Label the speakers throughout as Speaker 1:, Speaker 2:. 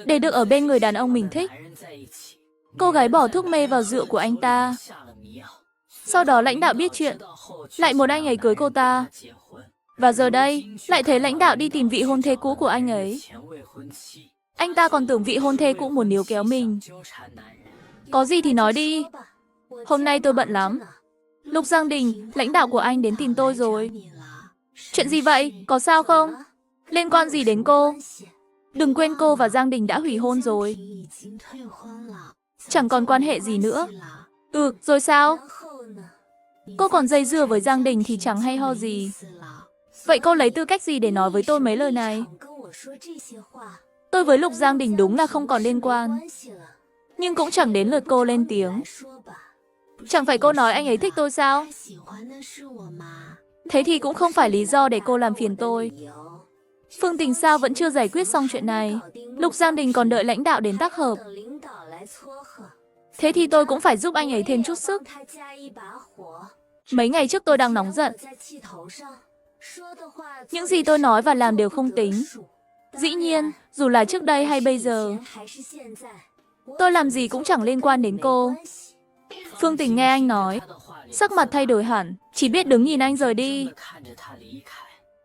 Speaker 1: để được ở bên người đàn ông mình thích. Cô gái bỏ thuốc mê vào rượu của anh ta. Sau đó lãnh đạo biết chuyện, lại muốn anh ấy cưới cô ta. Và giờ đây, lại thấy lãnh đạo đi tìm vị hôn thê cũ của anh ấy. Anh ta còn tưởng vị hôn thê cũ muốn níu kéo mình. Có gì thì nói đi. Hôm nay tôi bận lắm. Lục Giang Đình, lãnh đạo của anh đến tìm tôi rồi. Chuyện gì vậy? Có sao không? Liên quan gì đến cô? Đừng quên cô và Giang Đình đã hủy hôn rồi. Chẳng còn quan hệ gì nữa. Rồi sao? Cô còn dây dưa với Giang Đình thì chẳng hay ho gì. Vậy cô lấy tư cách gì để nói với tôi mấy lời này? Tôi với Lục Giang Đình đúng là không còn liên quan. Nhưng cũng chẳng đến lượt cô lên tiếng. Chẳng phải cô nói anh ấy thích tôi sao? Thế thì cũng không phải lý do để cô làm phiền tôi. Phương Tình sao vẫn chưa giải quyết xong chuyện này? Lục Giang Đình còn đợi lãnh đạo đến tác hợp. Thế thì tôi cũng phải giúp anh ấy thêm chút sức. Mấy ngày trước tôi đang nóng giận. Những gì tôi nói và làm đều không tính. Dĩ nhiên, dù là trước đây hay bây giờ, tôi làm gì cũng chẳng liên quan đến cô. Phương Tình nghe anh nói, sắc mặt thay đổi hẳn, chỉ biết đứng nhìn anh rời đi.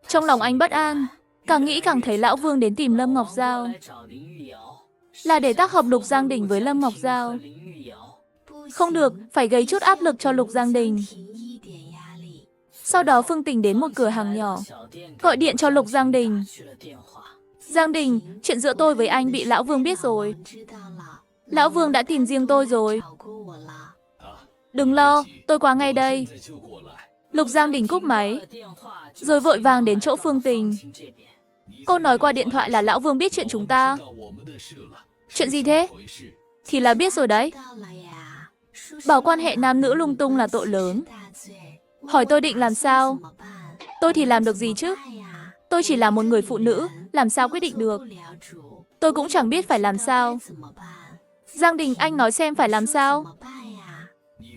Speaker 1: Trong lòng anh bất an, càng nghĩ càng thấy Lão Vương đến tìm Lâm Ngọc Giao. Là để tác hợp Lục Giang Đình với Lâm Ngọc Giao. Không được, phải gây chút áp lực cho Lục Giang Đình. Sau đó Phương Tình đến một cửa hàng nhỏ, gọi điện cho Lục Giang Đình. Giang Đình, chuyện giữa tôi với anh bị Lão Vương biết rồi. Lão Vương đã tìm riêng tôi rồi. Đừng lo, tôi qua ngay đây. Lục Giang Đình cúp máy, rồi vội vàng đến chỗ Phương Tình. Cô nói qua điện thoại là Lão Vương biết chuyện chúng ta. Chuyện gì thế? Thì là biết rồi đấy. Bảo quan hệ nam nữ lung tung là tội lớn. Hỏi tôi định làm sao? Tôi thì làm được gì chứ? Tôi chỉ là một người phụ nữ, làm sao quyết định được? Tôi cũng chẳng biết phải làm sao. Giang Đình, anh nói xem phải làm sao?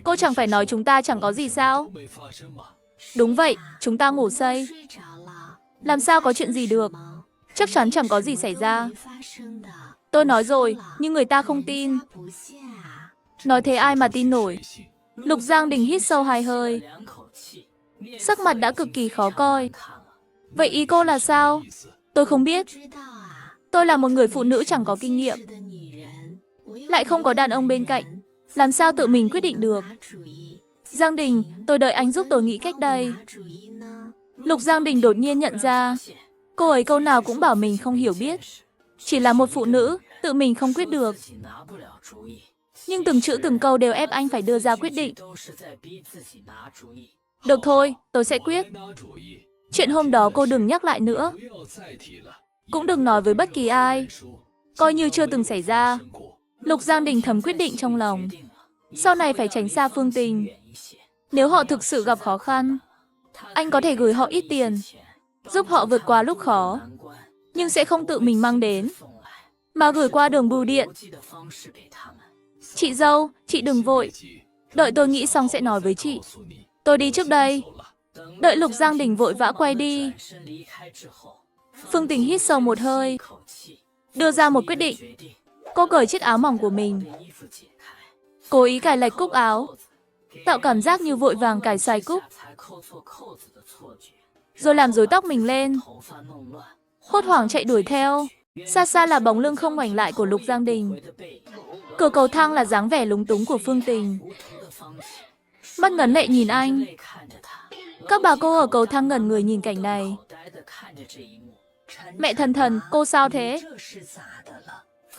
Speaker 1: Cô chẳng phải nói chúng ta chẳng có gì sao? Đúng vậy, chúng ta ngủ say. Làm sao có chuyện gì được? Chắc chắn chẳng có gì xảy ra. Tôi nói rồi, nhưng người ta không tin. Nói thế ai mà tin nổi? Lục Giang Đình hít sâu 2 hơi. Sắc mặt đã cực kỳ khó coi. Vậy ý cô là sao? Tôi không biết. Tôi là một người phụ nữ chẳng có kinh nghiệm, lại không có đàn ông bên cạnh. Làm sao tự mình quyết định được? Giang Đình, tôi đợi anh giúp tôi nghĩ cách đây. Lục Giang Đình đột nhiên nhận ra, cô ấy câu nào cũng bảo mình không hiểu biết. Chỉ là một phụ nữ, tự mình không quyết được. Nhưng từng chữ từng câu đều ép anh phải đưa ra quyết định. Được thôi, tôi sẽ quyết. Chuyện hôm đó cô đừng nhắc lại nữa. Cũng đừng nói với bất kỳ ai. Coi như chưa từng xảy ra. Lục Giang Đình thầm quyết định trong lòng. Sau này phải tránh xa Phương Tình. Nếu họ thực sự gặp khó khăn, anh có thể gửi họ ít tiền, giúp họ vượt qua lúc khó. Nhưng sẽ không tự mình mang đến, mà gửi qua đường bưu điện. Chị dâu, chị đừng vội. Đợi tôi nghĩ xong sẽ nói với chị. Tôi đi trước đây. Đợi Lục Giang Đình vội vã quay đi, Phương Tình hít sâu một hơi, đưa ra một quyết định. Cô cởi chiếc áo mỏng của mình, cố ý cài lệch cúc áo, tạo cảm giác như vội vàng cài sai cúc, rồi làm rối tóc mình lên, hốt hoảng chạy đuổi theo. Xa xa là bóng lưng không ngoảnh lại của Lục Giang Đình. Cửa cầu thang là dáng vẻ lúng túng của Phương Tình. Mắt ngấn lệ nhìn anh. Các bà cô ở cầu thang ngẩn người nhìn cảnh này. Mẹ thần thần, cô sao thế?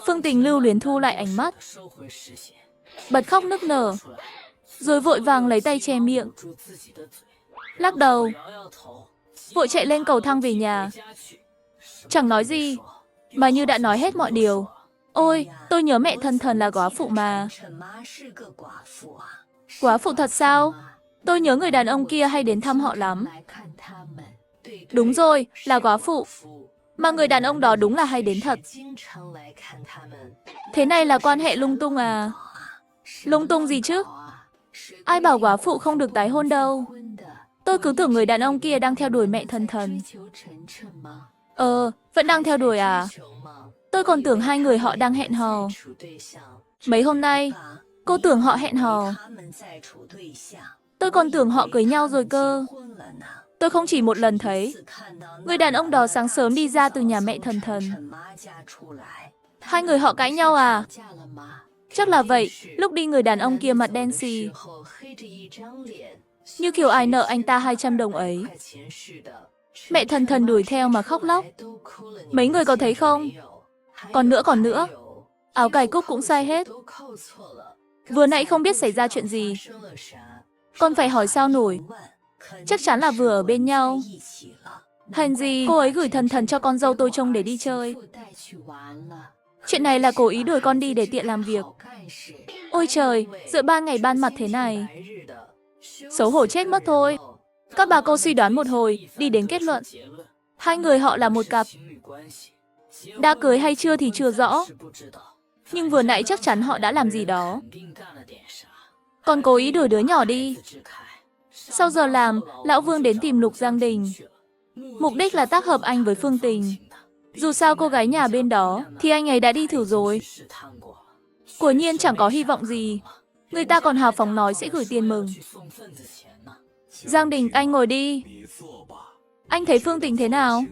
Speaker 1: Phương Tình lưu luyến thu lại ánh mắt, bật khóc nức nở, rồi vội vàng lấy tay che miệng, lắc đầu, vội chạy lên cầu thang về nhà. Chẳng nói gì, mà như đã nói hết mọi điều. Ôi, tôi nhớ mẹ thần thần là góa phụ mà. Góa phụ thật sao? Tôi nhớ người đàn ông kia hay đến thăm họ lắm. Đúng rồi, là góa phụ. Mà người đàn ông đó đúng là hay đến thật. Thế này là quan hệ lung tung à? Lung tung gì chứ? Ai bảo góa phụ không được tái hôn đâu. Tôi cứ tưởng người đàn ông kia đang theo đuổi mẹ thần thần. Vẫn đang theo đuổi à? Tôi còn tưởng hai người họ đang hẹn hò. Mấy hôm nay, cô tưởng họ hẹn hò. Tôi còn tưởng họ cưới nhau rồi cơ. Tôi không chỉ một lần thấy người đàn ông đó sáng sớm đi ra từ nhà mẹ Thần Thần. Hai người họ cãi nhau à? Chắc là vậy. Lúc đi người đàn ông kia mặt đen xì, như kiểu ai nợ anh ta 200 đồng ấy. Mẹ Thần Thần đuổi theo mà khóc lóc. Mấy người có thấy không? Còn nữa. Áo cài cúc cũng sai hết. Vừa nãy không biết xảy ra chuyện gì. Con phải hỏi sao nổi. Chắc chắn là vừa ở bên nhau. Hèn gì cô ấy gửi Thần Thần cho con dâu tôi trông để đi chơi. Chuyện này là cố ý đuổi con đi để tiện làm việc. Ôi trời, giữa ban ngày ban mặt thế này. Xấu hổ chết mất thôi. Các bà cô suy đoán một hồi, đi đến kết luận. Hai người họ là một cặp. Đã cưới hay chưa thì chưa rõ. Nhưng vừa nãy chắc chắn họ đã làm gì đó. Còn cố ý đuổi đứa nhỏ đi. Sau giờ làm, Lão Vương đến tìm Lục Giang Đình. Mục đích là tác hợp anh với Phương Tình. Dù sao cô gái nhà bên đó thì anh ấy đã đi thử rồi. Quả nhiên chẳng có hy vọng gì. Người ta còn hào phóng nói sẽ gửi tiền mừng. Giang Đình, anh ngồi đi. Anh thấy Phương Tình thế nào?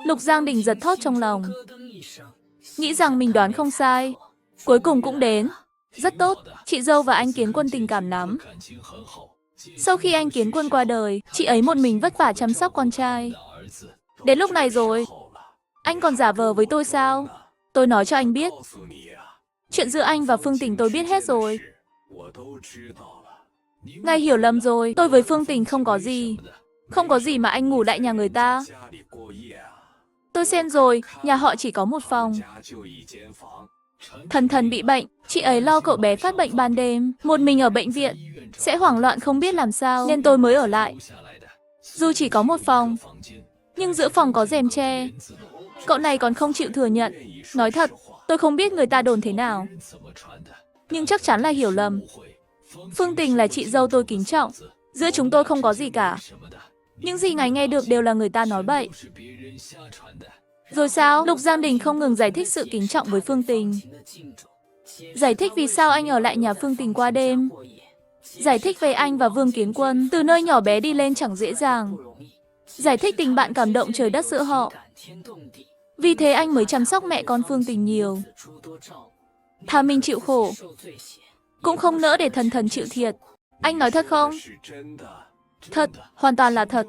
Speaker 1: Lục Giang Đình giật thót trong lòng. Nghĩ rằng mình đoán không sai. Cuối cùng cũng đến. Rất tốt, chị dâu và anh Kiến Quân tình cảm lắm. Sau khi anh Kiến Quân qua đời, chị ấy một mình vất vả chăm sóc con trai. Đến lúc này rồi, anh còn giả vờ với tôi sao? Tôi nói cho anh biết. Chuyện giữa anh và Phương Tình tôi biết hết rồi. Ngài hiểu lầm rồi, tôi với Phương Tình không có gì. Không có gì mà anh ngủ lại nhà người ta. Tôi xem rồi, nhà họ chỉ có một phòng. Thần Thần bị bệnh, chị ấy lo cậu bé phát bệnh ban đêm, một mình ở bệnh viện. Sẽ hoảng loạn không biết làm sao, nên tôi mới ở lại. Dù chỉ có một phòng, nhưng giữa phòng có rèm tre. Cậu này còn không chịu thừa nhận. Nói thật, tôi không biết người ta đồn thế nào. Nhưng chắc chắn là hiểu lầm. Phương Tình là chị dâu tôi kính trọng. Giữa chúng tôi không có gì cả. Những gì ngài nghe được đều là người ta nói bậy. Rồi sao? Lục Giang Đình không ngừng giải thích sự kính trọng với Phương Tình. Giải thích vì sao anh ở lại nhà Phương Tình qua đêm. Giải thích về anh và Vương Kiến Quân từ nơi nhỏ bé đi lên chẳng dễ dàng. Giải thích tình bạn cảm động trời đất giữa họ. Vì thế anh mới chăm sóc mẹ con Phương Tình nhiều. Thà mình chịu khổ, cũng không nỡ để Thần Thần chịu thiệt. Anh nói thật không? Thật, hoàn toàn là thật.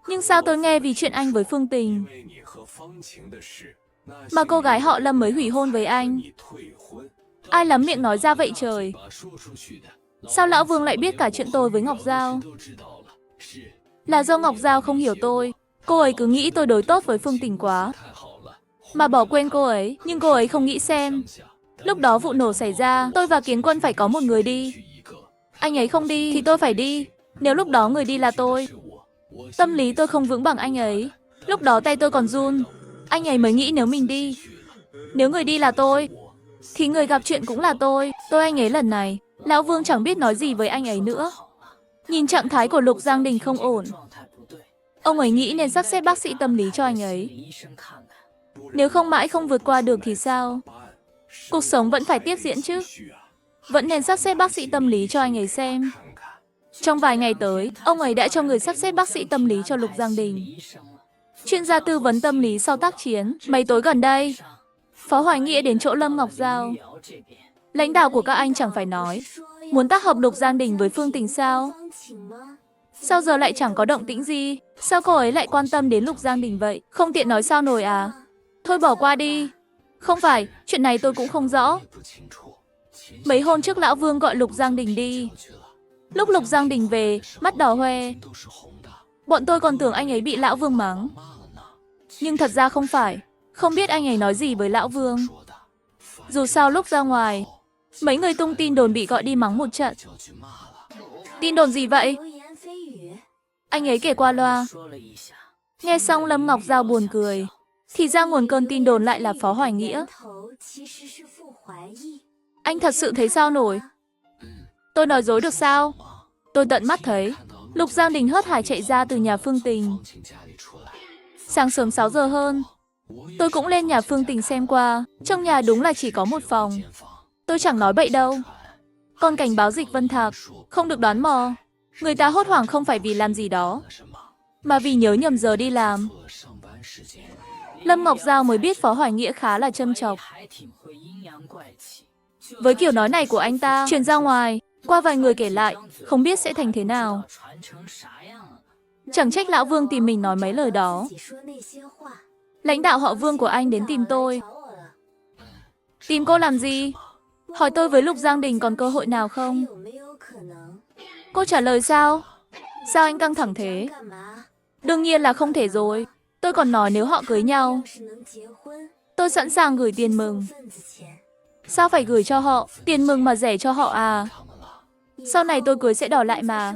Speaker 1: Nhưng sao tôi nghe vì chuyện anh với Phương Tình mà cô gái họ Lâm mới hủy hôn với anh? Ai lắm miệng nói ra vậy trời? Sao Lão Vương lại biết cả chuyện tôi với Ngọc Giao? Là do Ngọc Giao không hiểu tôi. Cô ấy cứ nghĩ tôi đối tốt với Phương Tình quá, mà bỏ quên cô ấy. Nhưng cô ấy không nghĩ xem, lúc đó vụ nổ xảy ra, tôi và Kiến Quân phải có một người đi. Anh ấy không đi thì tôi phải đi. Nếu lúc đó người đi là tôi, tâm lý tôi không vững bằng anh ấy. Lúc đó tay tôi còn run. Anh ấy mới nghĩ nếu mình đi, nếu người đi là tôi, thì người gặp chuyện cũng là tôi. Anh ấy lần này, Lão Vương chẳng biết nói gì với anh ấy nữa. Nhìn trạng thái của Lục Giang Đình không ổn. Ông ấy nghĩ nên sắp xếp bác sĩ tâm lý cho anh ấy. Nếu không mãi không vượt qua được thì sao? Cuộc sống vẫn phải tiếp diễn chứ. Vẫn nên sắp xếp bác sĩ tâm lý cho anh ấy xem. Trong vài ngày tới, ông ấy đã cho người sắp xếp bác sĩ tâm lý cho Lục Giang Đình. Chuyên gia tư vấn tâm lý sau tác chiến. Mấy tối gần đây, Phó Hoài Nghĩa đến chỗ Lâm Ngọc Giao. Lãnh đạo của các anh chẳng phải nói muốn tác hợp Lục Giang Đình với Phương Tình sao? Sao giờ lại chẳng có động tĩnh gì? Sao cô ấy lại quan tâm đến Lục Giang Đình vậy? Không tiện nói sao nổi à? Thôi bỏ qua đi. Không phải, chuyện này tôi cũng không rõ. Mấy hôm trước Lão Vương gọi Lục Giang Đình đi. Lúc Lục Giang Đình về, mắt đỏ hoe. Bọn tôi còn tưởng anh ấy bị Lão Vương mắng. Nhưng thật ra không phải. Không biết anh ấy nói gì với Lão Vương. Dù sao lúc ra ngoài, mấy người tung tin đồn bị gọi đi mắng một trận. Tin đồn gì vậy? Anh ấy kể qua loa. Nghe xong Lâm Ngọc Giao buồn cười. Thì ra nguồn cơn tin đồn lại là Phó Hoài Nghĩa. Anh thật sự thấy sao nổi? Tôi nói dối được sao? Tôi tận mắt thấy Lục Giang Đình hớt hải chạy ra từ nhà Phương Tình. Sáng sớm 6 giờ hơn, Tôi cũng lên nhà Phương Tình xem qua, trong nhà đúng là chỉ có một phòng. Tôi chẳng nói bậy đâu. Còn cảnh báo Dịch Vân Thạc, không được đoán mò. Người ta hốt hoảng không phải vì làm gì đó, mà vì nhớ nhầm giờ đi làm. Lâm Ngọc Giao mới biết Phó Hoài Nghĩa khá là châm chọc. Với kiểu nói này của anh ta, truyền ra ngoài, qua vài người kể lại, không biết sẽ thành thế nào. Chẳng trách Lão Vương tìm mình nói mấy lời đó. Lãnh đạo họ Vương của anh đến tìm tôi. Tìm cô làm gì? Hỏi tôi với Lục Giang Đình còn cơ hội nào không? Cô trả lời sao? Sao anh căng thẳng thế? Đương nhiên là không thể rồi. Tôi còn nói nếu họ cưới nhau, tôi sẵn sàng gửi tiền mừng. Sao phải gửi cho họ? Tiền mừng mà rẻ cho họ à? Sau này tôi cưới sẽ đòi lại mà.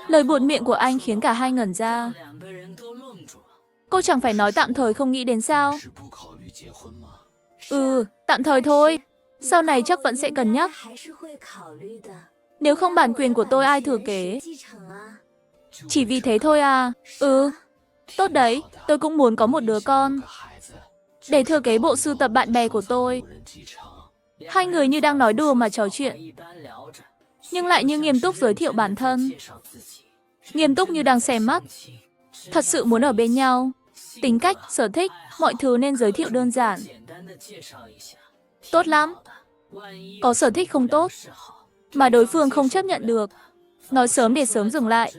Speaker 1: Lời buột miệng của anh khiến cả hai ngẩn ra. Cô chẳng phải nói tạm thời không nghĩ đến sao? Tạm thời thôi. Sau này chắc vẫn sẽ cân nhắc. Nếu không bản quyền của tôi ai thừa kế? Chỉ vì thế thôi à? Tốt đấy, tôi cũng muốn có một đứa con để thừa kế bộ sưu tập bạn bè của tôi. Hai người như đang nói đùa mà trò chuyện, nhưng lại như nghiêm túc giới thiệu bản thân. Nghiêm túc như đang xem mắt. Thật sự muốn ở bên nhau. Tính cách, sở thích, mọi thứ nên giới thiệu đơn giản. Tốt lắm. Có sở thích không tốt, mà đối phương không chấp nhận được, nói sớm để sớm dừng lại.